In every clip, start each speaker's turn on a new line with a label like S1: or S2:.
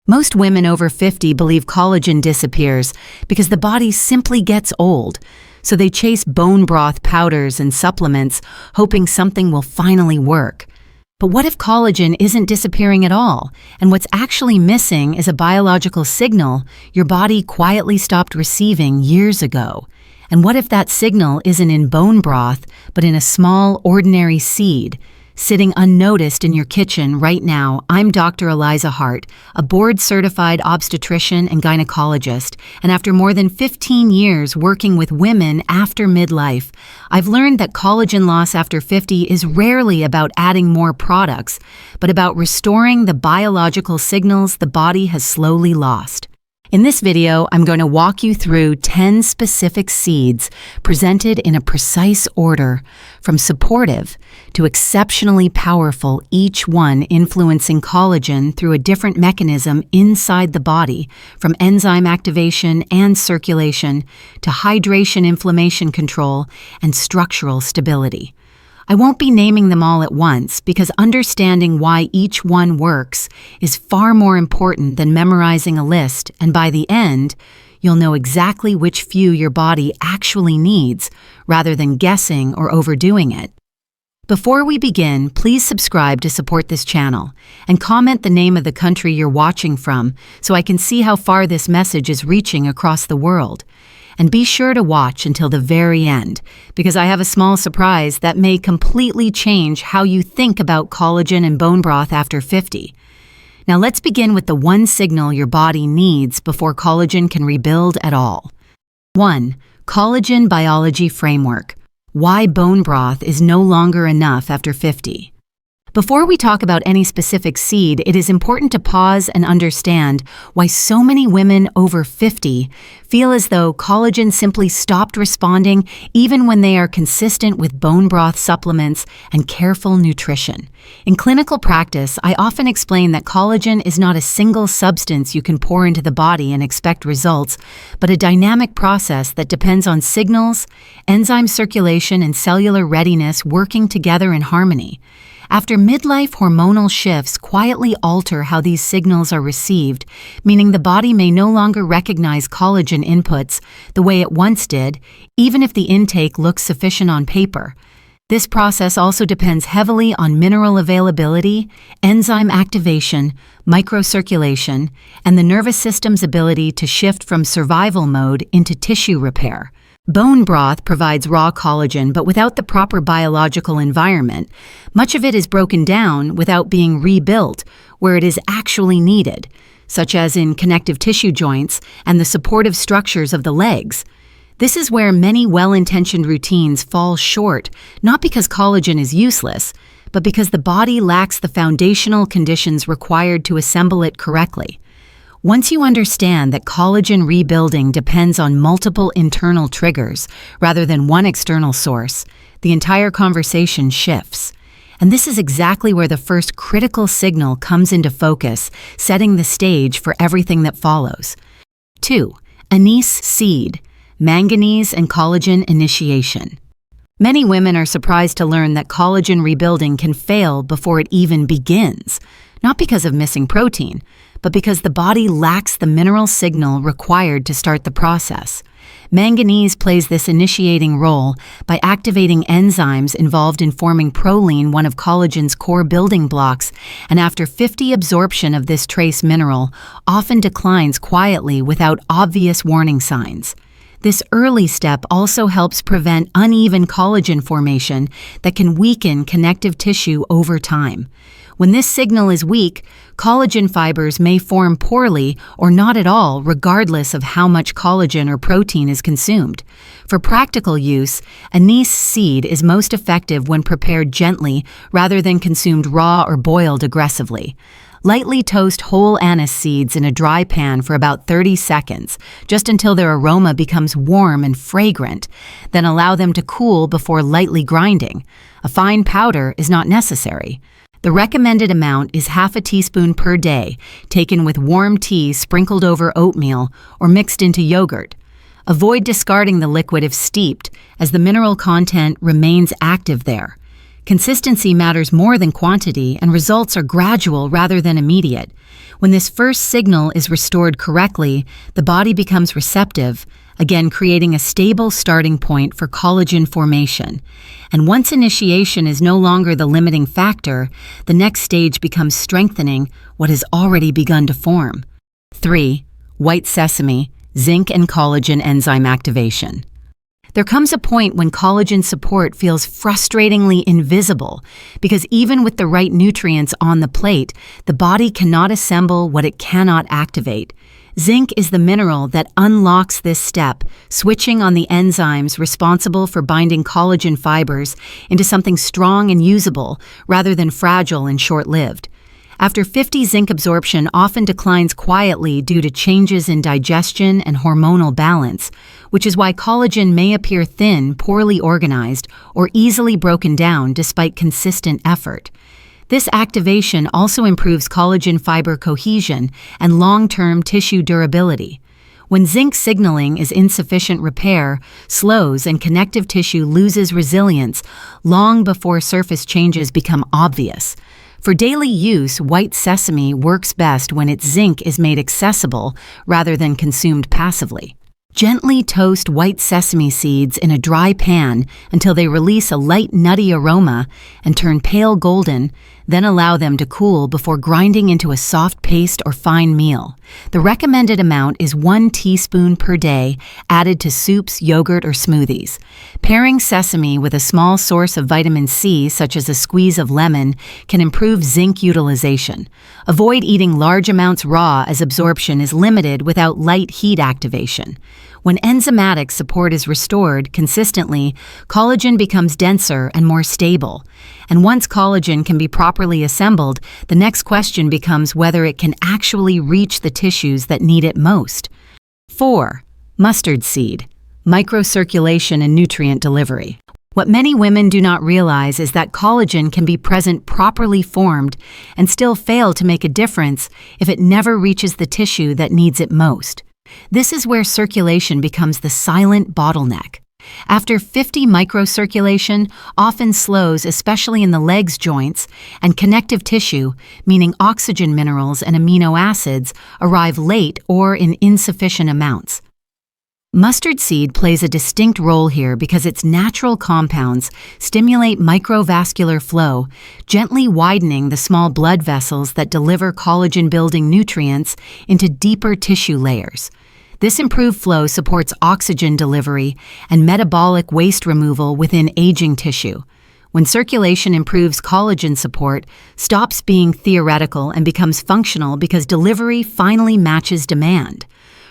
S1: Most women over 50 believe collagen disappears because the body simply gets old, so they chase bone broth powders and supplements, hoping something will finally work. But what if collagen isn't disappearing at all, and what's actually missing is a biological signal your body quietly stopped receiving years ago? And what if that signal isn't in bone broth, but in a small, ordinary seed? Sitting unnoticed in your kitchen right now, I'm Dr. Eliza Hart, a board-certified obstetrician and gynecologist, and after more than 15 years working with women after midlife, I've learned that collagen loss after 50 is rarely about adding more products, but about restoring the biological signals the body has slowly lost. In this video, I'm going to walk you through 10 specific seeds presented in a precise order, from supportive to exceptionally powerful, each one influencing collagen through a different mechanism inside the body, from enzyme activation and circulation to hydration, inflammation control, and structural stability. I won't be naming them all at once because understanding why each one works is far more important than memorizing a list, and by the end, you'll know exactly which few your body actually needs rather than guessing or overdoing it. Before we begin, please subscribe to support this channel and comment the name of the country you're watching from so I can see how far this message is reaching across the world. And be sure to watch until the very end, because I have a small surprise that may completely change how you think about collagen and bone broth after 50. Now let's begin with the one signal your body needs before collagen can rebuild at all. 1. Collagen Biology Framework. Why bone broth is no longer enough after 50. Before we talk about any specific seed, it is important to pause and understand why so many women over 50 feel as though collagen simply stopped responding even when they are consistent with bone broth supplements and careful nutrition. In clinical practice, I often explain that collagen is not a single substance you can pour into the body and expect results, but a dynamic process that depends on signals, enzyme circulation, and cellular readiness working together in harmony. After midlife, hormonal shifts quietly alter how these signals are received, meaning the body may no longer recognize collagen inputs the way it once did, even if the intake looks sufficient on paper. This process also depends heavily on mineral availability, enzyme activation, microcirculation, and the nervous system's ability to shift from survival mode into tissue repair. Bone broth provides raw collagen, but without the proper biological environment, much of it is broken down without being rebuilt where it is actually needed, such as in connective tissue joints and the supportive structures of the legs. This is where many well-intentioned routines fall short, not because collagen is useless, but because the body lacks the foundational conditions required to assemble it correctly. Once you understand that collagen rebuilding depends on multiple internal triggers rather than one external source, the entire conversation shifts. And this is exactly where the first critical signal comes into focus, setting the stage for everything that follows. 2. Anise seed, manganese and collagen initiation. Many women are surprised to learn that collagen rebuilding can fail before it even begins, not because of missing protein, but because the body lacks the mineral signal required to start the process. Manganese plays this initiating role by activating enzymes involved in forming proline, one of collagen's core building blocks, and after 50 absorption of this trace mineral often declines quietly without obvious warning signs. This early step also helps prevent uneven collagen formation that can weaken connective tissue over time. When this signal is weak, collagen fibers may form poorly or not at all, regardless of how much collagen or protein is consumed. For practical use, anise seed is most effective when prepared gently rather than consumed raw or boiled aggressively. Lightly toast whole anise seeds in a dry pan for about 30 seconds, just until their aroma becomes warm and fragrant. Then allow them to cool before lightly grinding. A fine powder is not necessary. The recommended amount is half a teaspoon per day, taken with warm tea sprinkled over oatmeal or mixed into yogurt. Avoid discarding the liquid if steeped, as the mineral content remains active there. Consistency matters more than quantity, and results are gradual rather than immediate. When this first signal is restored correctly, the body becomes receptive, again creating a stable starting point for collagen formation. And once initiation is no longer the limiting factor, the next stage becomes strengthening what has already begun to form. 3. White sesame, zinc and collagen enzyme activation. There comes a point when collagen support feels frustratingly invisible because even with the right nutrients on the plate, the body cannot assemble what it cannot activate. Zinc is the mineral that unlocks this step, switching on the enzymes responsible for binding collagen fibers into something strong and usable rather than fragile and short-lived. After 50, zinc absorption often declines quietly due to changes in digestion and hormonal balance, which is why collagen may appear thin, poorly organized, or easily broken down despite consistent effort. This activation also improves collagen fiber cohesion and long-term tissue durability. When zinc signaling is insufficient, repair slows and connective tissue loses resilience long before surface changes become obvious. For daily use, white sesame works best when its zinc is made accessible rather than consumed passively. Gently toast white sesame seeds in a dry pan until they release a light nutty aroma and turn pale golden, then allow them to cool before grinding into a soft paste or fine meal. The recommended amount is 1 teaspoon per day, added to soups, yogurt, or smoothies. Pairing sesame with a small source of vitamin C, such as a squeeze of lemon, can improve zinc utilization. Avoid eating large amounts raw as absorption is limited without light heat activation. When enzymatic support is restored consistently, collagen becomes denser and more stable. And once collagen can be properly assembled, the next question becomes whether it can actually reach the tissues that need it most. 4. Mustard seed, microcirculation and nutrient delivery. What many women do not realize is that collagen can be present properly formed and still fail to make a difference if it never reaches the tissue that needs it most. This is where circulation becomes the silent bottleneck. After 50, microcirculation often slows, especially in the legs joints, and connective tissue, meaning oxygen minerals and amino acids, arrive late or in insufficient amounts. Mustard seed plays a distinct role here because its natural compounds stimulate microvascular flow, gently widening the small blood vessels that deliver collagen-building nutrients into deeper tissue layers. This improved flow supports oxygen delivery and metabolic waste removal within aging tissue. When circulation improves, collagen support stops being theoretical and becomes functional because delivery finally matches demand.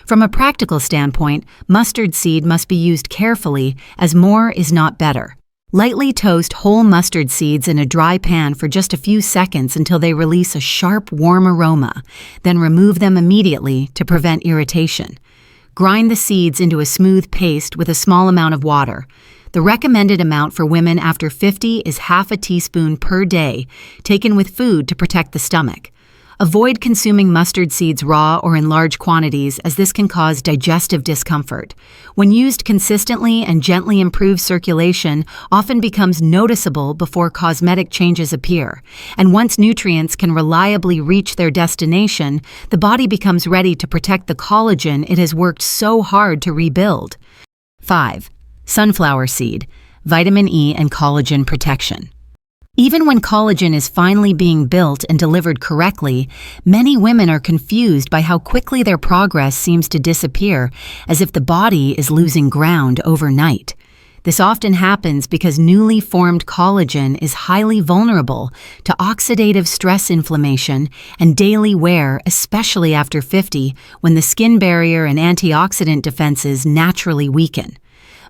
S1: From a practical standpoint, mustard seed must be used carefully as more is not better. Lightly toast whole mustard seeds in a dry pan for just a few seconds until they release a sharp, warm aroma, then remove them immediately to prevent irritation. Grind the seeds into a smooth paste with a small amount of water. The recommended amount for women after 50 is half a teaspoon per day, taken with food to protect the stomach. Avoid consuming mustard seeds raw or in large quantities, as this can cause digestive discomfort. When used consistently and gently improves circulation, often becomes noticeable before cosmetic changes appear. And once nutrients can reliably reach their destination, the body becomes ready to protect the collagen it has worked so hard to rebuild. 5. Sunflower seed, vitamin E and collagen protection. Even when collagen is finally being built and delivered correctly, many women are confused by how quickly their progress seems to disappear, as if the body is losing ground overnight. This often happens because newly formed collagen is highly vulnerable to oxidative stress, inflammation, and daily wear, especially after 50, when the skin barrier and antioxidant defenses naturally weaken.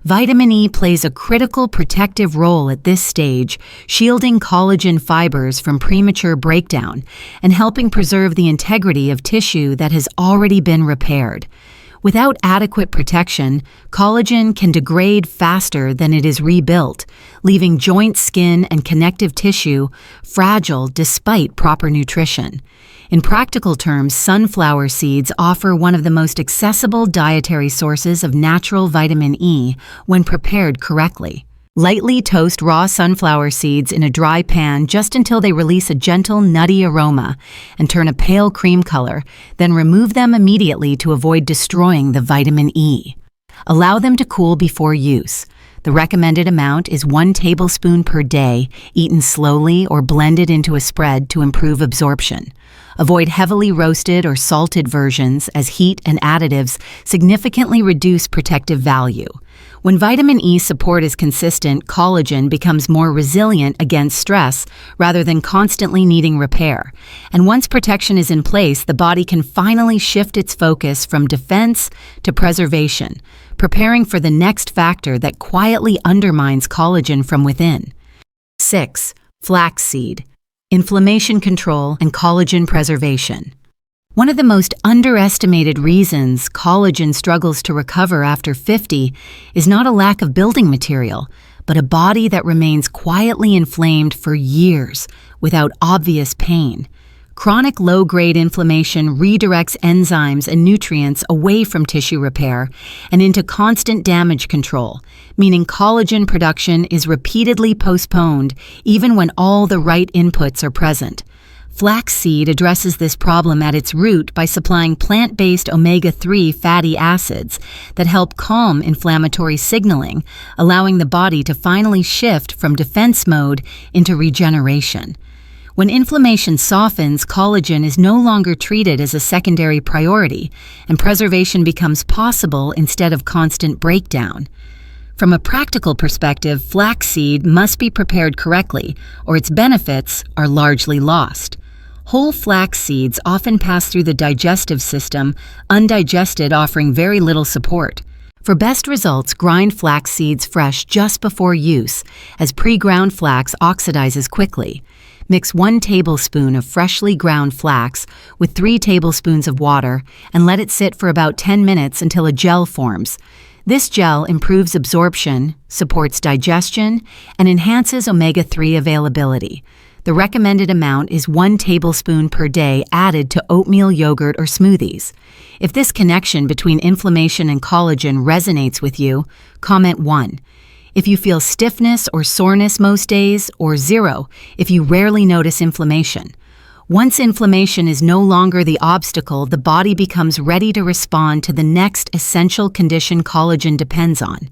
S1: Vitamin E plays a critical protective role at this stage, shielding collagen fibers from premature breakdown and helping preserve the integrity of tissue that has already been repaired. Without adequate protection, collagen can degrade faster than it is rebuilt, leaving joint, skin, and connective tissue fragile despite proper nutrition. In practical terms, sunflower seeds offer one of the most accessible dietary sources of natural vitamin E when prepared correctly. Lightly toast raw sunflower seeds in a dry pan just until they release a gentle, nutty aroma and turn a pale cream color, then remove them immediately to avoid destroying the vitamin E. Allow them to cool before use. The recommended amount is 1 tablespoon per day, eaten slowly or blended into a spread to improve absorption. Avoid heavily roasted or salted versions as heat and additives significantly reduce protective value. When vitamin E support is consistent, collagen becomes more resilient against stress rather than constantly needing repair. And once protection is in place, the body can finally shift its focus from defense to preservation, preparing for the next factor that quietly undermines collagen from within. 6. Flaxseed. Inflammation control and collagen preservation. One of the most underestimated reasons collagen struggles to recover after 50 is not a lack of building material, but a body that remains quietly inflamed for years without obvious pain. Chronic low-grade inflammation redirects enzymes and nutrients away from tissue repair and into constant damage control, meaning collagen production is repeatedly postponed even when all the right inputs are present. Flaxseed addresses this problem at its root by supplying plant-based omega-3 fatty acids that help calm inflammatory signaling, allowing the body to finally shift from defense mode into regeneration. When inflammation softens, collagen is no longer treated as a secondary priority, and preservation becomes possible instead of constant breakdown. From a practical perspective, flaxseed must be prepared correctly, or its benefits are largely lost. Whole flax seeds often pass through the digestive system, undigested, offering very little support. For best results, grind flax seeds fresh just before use, as pre-ground flax oxidizes quickly. Mix 1 tablespoon of freshly ground flax with 3 tablespoons of water and let it sit for about 10 minutes until a gel forms. This gel improves absorption, supports digestion, and enhances omega-3 availability. The recommended amount is 1 tablespoon per day added to oatmeal, yogurt, or smoothies. If this connection between inflammation and collagen resonates with you, comment 1. If you feel stiffness or soreness most days, or 0 if you rarely notice inflammation. Once inflammation is no longer the obstacle, the body becomes ready to respond to the next essential condition collagen depends on.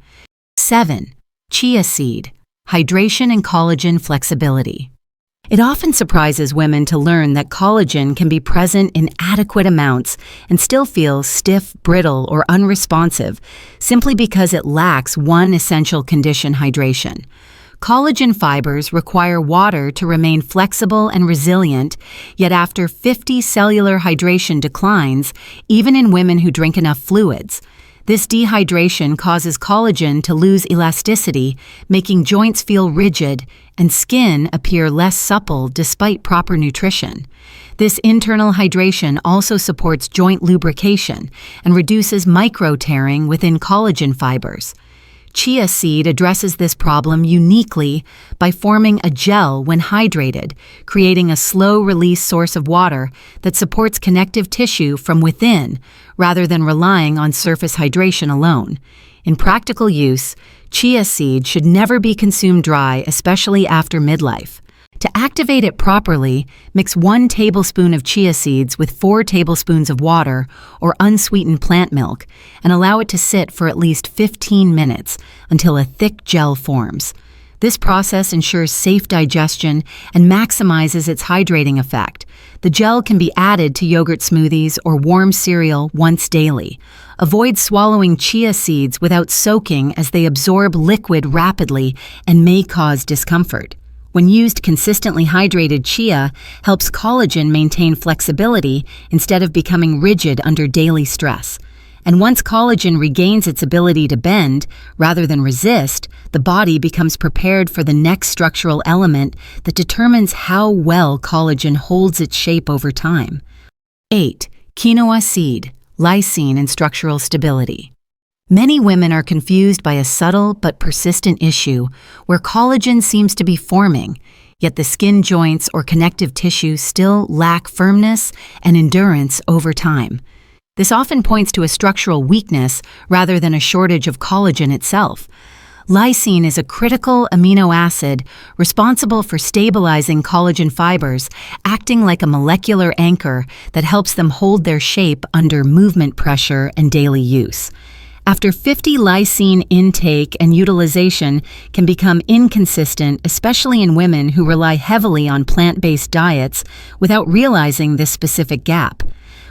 S1: 7. Chia seed. Hydration and collagen flexibility. It often surprises women to learn that collagen can be present in adequate amounts and still feel stiff, brittle, or unresponsive simply because it lacks one essential condition: hydration. Collagen fibers require water to remain flexible and resilient, yet after 50 cellular hydration declines, even in women who drink enough fluids. This dehydration causes collagen to lose elasticity, making joints feel rigid and skin appear less supple despite proper nutrition. This internal hydration also supports joint lubrication and reduces micro-tearing within collagen fibers. Chia seed addresses this problem uniquely by forming a gel when hydrated, creating a slow-release source of water that supports connective tissue from within rather than relying on surface hydration alone. In practical use, chia seed should never be consumed dry, especially after midlife. To activate it properly, mix 1 tablespoon of chia seeds with 4 tablespoons of water or unsweetened plant milk and allow it to sit for at least 15 minutes until a thick gel forms. This process ensures safe digestion and maximizes its hydrating effect. The gel can be added to yogurt smoothies or warm cereal once daily. Avoid swallowing chia seeds without soaking, as they absorb liquid rapidly and may cause discomfort. When used consistently, hydrated chia helps collagen maintain flexibility instead of becoming rigid under daily stress. And once collagen regains its ability to bend rather than resist, the body becomes prepared for the next structural element that determines how well collagen holds its shape over time. 8. Quinoa seed, lysine and structural stability. Many women are confused by a subtle but persistent issue where collagen seems to be forming, yet the skin joints or connective tissue still lack firmness and endurance over time. This often points to a structural weakness rather than a shortage of collagen itself. Lysine is a critical amino acid responsible for stabilizing collagen fibers, acting like a molecular anchor that helps them hold their shape under movement pressure and daily use. After 50, lysine intake and utilization can become inconsistent, especially in women who rely heavily on plant-based diets without realizing this specific gap.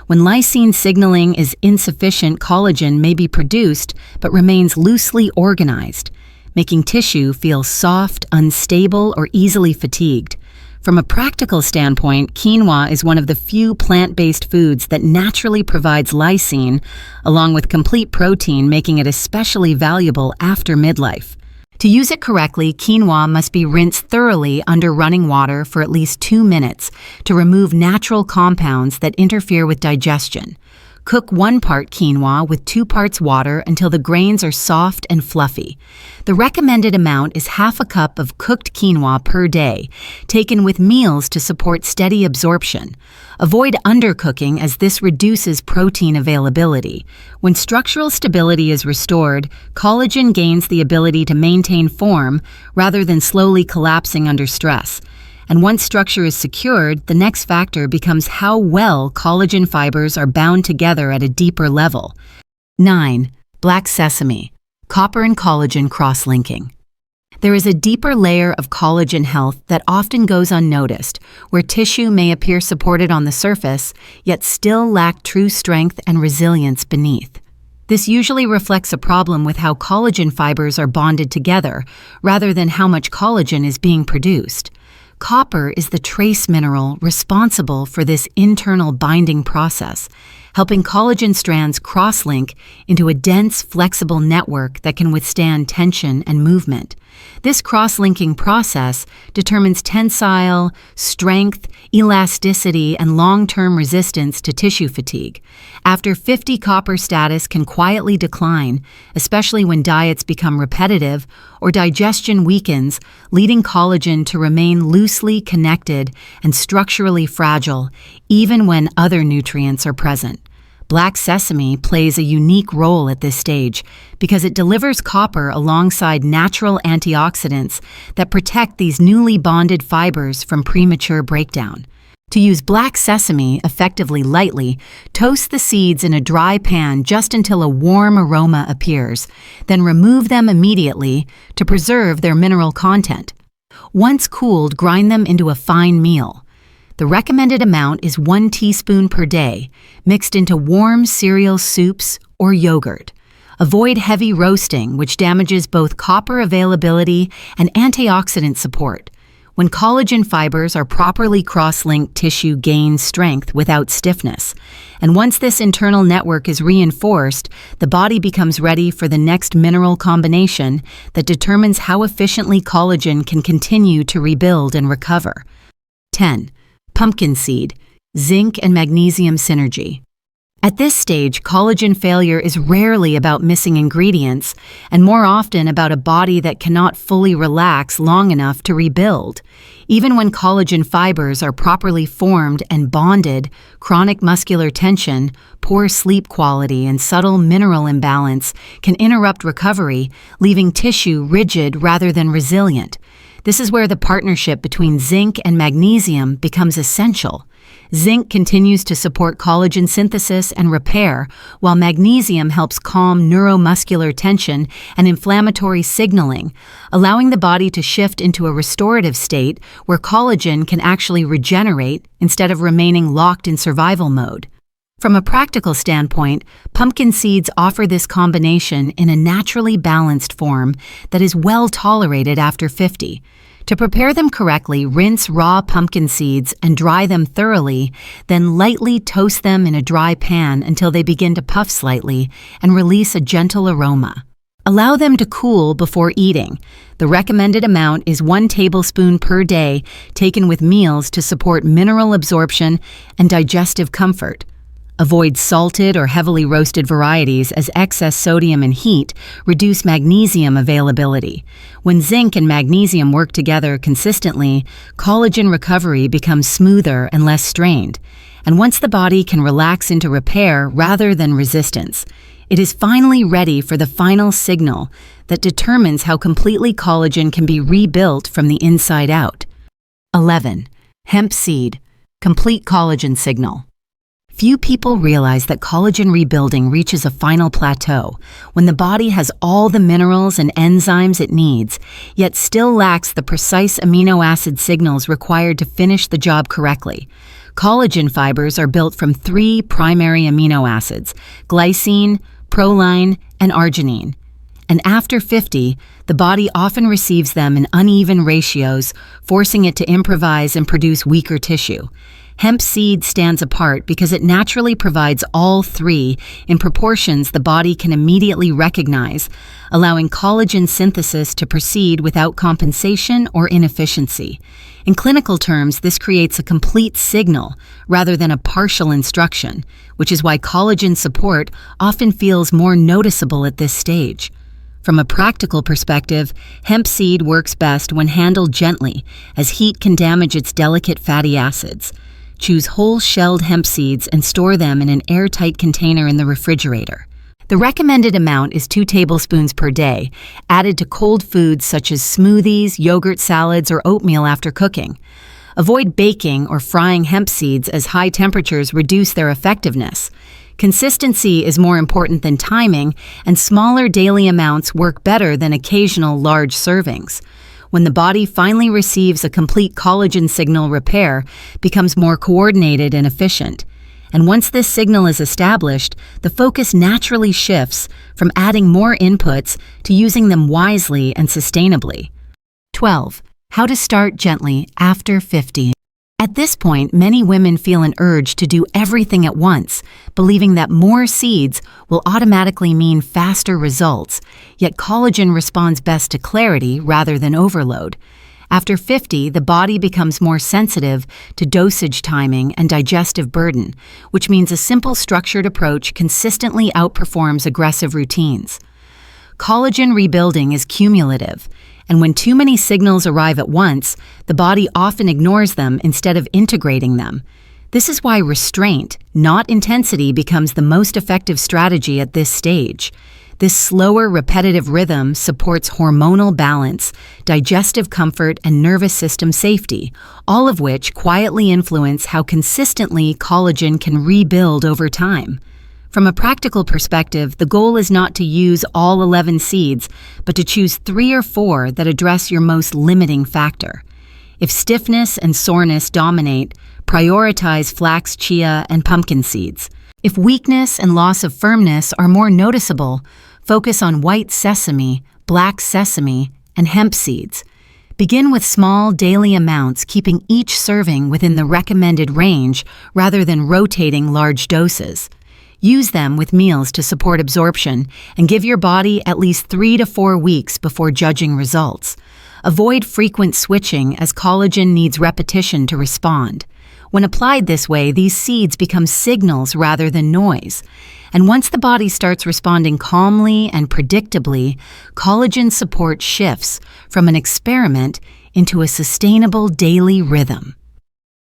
S1: When lysine signaling is insufficient, collagen may be produced but remains loosely organized, making tissue feel soft, unstable, or easily fatigued. From a practical standpoint, quinoa is one of the few plant-based foods that naturally provides lysine, along with complete protein, making it especially valuable after midlife. To use it correctly, quinoa must be rinsed thoroughly under running water for at least 2 minutes to remove natural compounds that interfere with digestion. Cook 1 part quinoa with 2 parts water until the grains are soft and fluffy. The recommended amount is half a cup of cooked quinoa per day, taken with meals to support steady absorption. Avoid undercooking as this reduces protein availability. When structural stability is restored, collagen gains the ability to maintain form rather than slowly collapsing under stress. And once structure is secured, the next factor becomes how well collagen fibers are bound together at a deeper level. 9. Black sesame. Copper and collagen cross-linking. There is a deeper layer of collagen health that often goes unnoticed, where tissue may appear supported on the surface, yet still lack true strength and resilience beneath. This usually reflects a problem with how collagen fibers are bonded together, rather than how much collagen is being produced. Copper is the trace mineral responsible for this internal binding process, helping collagen strands cross-link into a dense, flexible network that can withstand tension and movement. This cross-linking process determines tensile, strength, elasticity, and long-term resistance to tissue fatigue. After 50, copper status can quietly decline, especially when diets become repetitive or digestion weakens, leading collagen to remain loosely connected and structurally fragile, even when other nutrients are present. Black sesame plays a unique role at this stage because it delivers copper alongside natural antioxidants that protect these newly bonded fibers from premature breakdown. To use black sesame effectively lightly, toast the seeds in a dry pan just until a warm aroma appears, then remove them immediately to preserve their mineral content. Once cooled, grind them into a fine meal. The recommended amount is 1 teaspoon per day, mixed into warm cereal soups or yogurt. Avoid heavy roasting, which damages both copper availability and antioxidant support. When collagen fibers are properly cross-linked, tissue gains strength without stiffness. And once this internal network is reinforced, the body becomes ready for the next mineral combination that determines how efficiently collagen can continue to rebuild and recover. 10. Pumpkin seed, zinc and magnesium synergy. At this stage, collagen failure is rarely about missing ingredients and more often about a body that cannot fully relax long enough to rebuild. Even when collagen fibers are properly formed and bonded, chronic muscular tension, poor sleep quality, and subtle mineral imbalance can interrupt recovery, leaving tissue rigid rather than resilient. This is where the partnership between zinc and magnesium becomes essential. Zinc continues to support collagen synthesis and repair, while magnesium helps calm neuromuscular tension and inflammatory signaling, allowing the body to shift into a restorative state where collagen can actually regenerate instead of remaining locked in survival mode. From a practical standpoint, pumpkin seeds offer this combination in a naturally balanced form that is well tolerated after 50. To prepare them correctly, rinse raw pumpkin seeds and dry them thoroughly, then lightly toast them in a dry pan until they begin to puff slightly and release a gentle aroma. Allow them to cool before eating. The recommended amount is 1 tablespoon per day, taken with meals to support mineral absorption and digestive comfort. Avoid salted or heavily roasted varieties as excess sodium and heat reduce magnesium availability. When zinc and magnesium work together consistently, collagen recovery becomes smoother and less strained. And once the body can relax into repair rather than resistance, it is finally ready for the final signal, that determines how completely collagen can be rebuilt from the inside out. 11. Hemp seed, complete collagen signal. Few people realize that collagen rebuilding reaches a final plateau when the body has all the minerals and enzymes it needs, yet still lacks the precise amino acid signals required to finish the job correctly. Collagen fibers are built from 3 primary amino acids: glycine, proline, and arginine. And after 50, the body often receives them in uneven ratios, forcing it to improvise and produce weaker tissue. Hemp seed stands apart because it naturally provides all 3 in proportions the body can immediately recognize, allowing collagen synthesis to proceed without compensation or inefficiency. In clinical terms, this creates a complete signal rather than a partial instruction, which is why collagen support often feels more noticeable at this stage. From a practical perspective, hemp seed works best when handled gently, as heat can damage its delicate fatty acids. Choose whole-shelled hemp seeds and store them in an airtight container in the refrigerator. The recommended amount is 2 tablespoons per day, added to cold foods such as smoothies, yogurt salads, or oatmeal after cooking. Avoid baking or frying hemp seeds as high temperatures reduce their effectiveness. Consistency is more important than timing, and smaller daily amounts work better than occasional large servings. When the body finally receives a complete collagen signal, repair becomes more coordinated and efficient. And once this signal is established, the focus naturally shifts from adding more inputs to using them wisely and sustainably. 12. How to start gently after 50. At this point, many women feel an urge to do everything at once, believing that more seeds will automatically mean faster results, yet collagen responds best to clarity rather than overload. After 50, the body becomes more sensitive to dosage timing and digestive burden, which means a simple structured approach consistently outperforms aggressive routines. Collagen rebuilding is cumulative, and when too many signals arrive at once, the body often ignores them instead of integrating them. This is why restraint, not intensity, becomes the most effective strategy at this stage. This slower, repetitive rhythm supports hormonal balance, digestive comfort, and nervous system safety, all of which quietly influence how consistently collagen can rebuild over time. From a practical perspective, the goal is not to use all 11 seeds, but to choose 3 or 4 that address your most limiting factor. If stiffness and soreness dominate, prioritize flax, chia, and pumpkin seeds. If weakness and loss of firmness are more noticeable, focus on white sesame, black sesame, and hemp seeds. Begin with small daily amounts, keeping each serving within the recommended range rather than rotating large doses. Use them with meals to support absorption and give your body at least 3 to 4 weeks before judging results. Avoid frequent switching as collagen needs repetition to respond. When applied this way, these seeds become signals rather than noise. And once the body starts responding calmly and predictably, collagen support shifts from an experiment into a sustainable daily rhythm.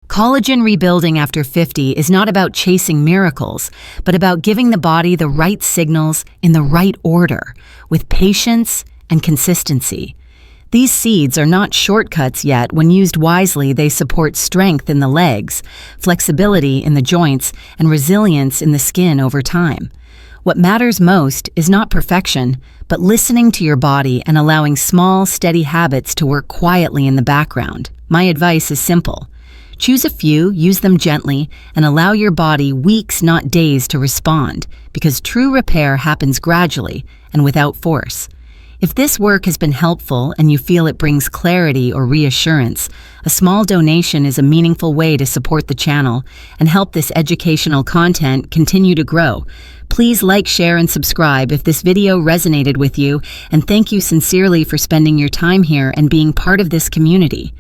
S1: Collagen rebuilding after 50 is not about chasing miracles, but about giving the body the right signals in the right order, with patience and consistency. These seeds are not shortcuts yet. When used wisely, they support strength in the legs, flexibility in the joints, and resilience in the skin over time. What matters most is not perfection, but listening to your body and allowing small, steady habits to work quietly in the background. My advice is simple. Choose a few, use them gently, and allow your body weeks, not days, to respond, because true repair happens gradually and without force. If this work has been helpful and you feel it brings clarity or reassurance, a small donation is a meaningful way to support the channel and help this educational content continue to grow. Please like, share, and subscribe if this video resonated with you, and thank you sincerely for spending your time here and being part of this community.